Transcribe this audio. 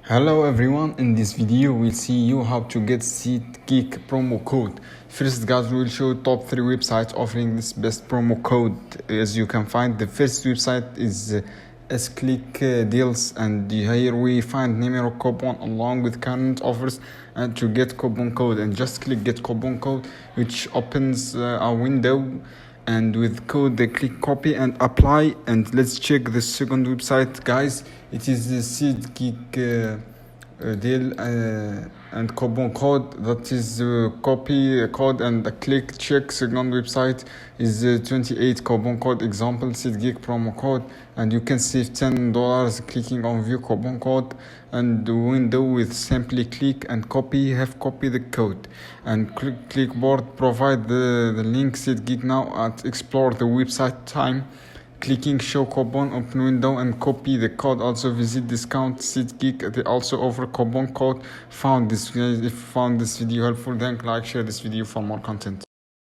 Hello everyone, in this video we'll see you how to get Seatgeek promo code. First guys, we'll show top 3 websites offering this best promo code. As you can find, the first website is S-Click Deals, and here we find numerous coupon along with current offers and to get coupon code, and just click get coupon code, which opens a window, and with code they click copy and apply. And let's check the second website guys. It is the Seatgeek deal and coupon code. That is copy code and a click check. Second website is 28 coupon code example Seatgeek promo code, and you can save $10 clicking on view coupon code, and the window with simply click and copy the code, and clickboard provide the link Seatgeek now at explore the website time, clicking show coupon, open window and copy the code. Also visit discount Seatgeek, they also offer coupon code. If you found this video helpful, then like, share this video for more content.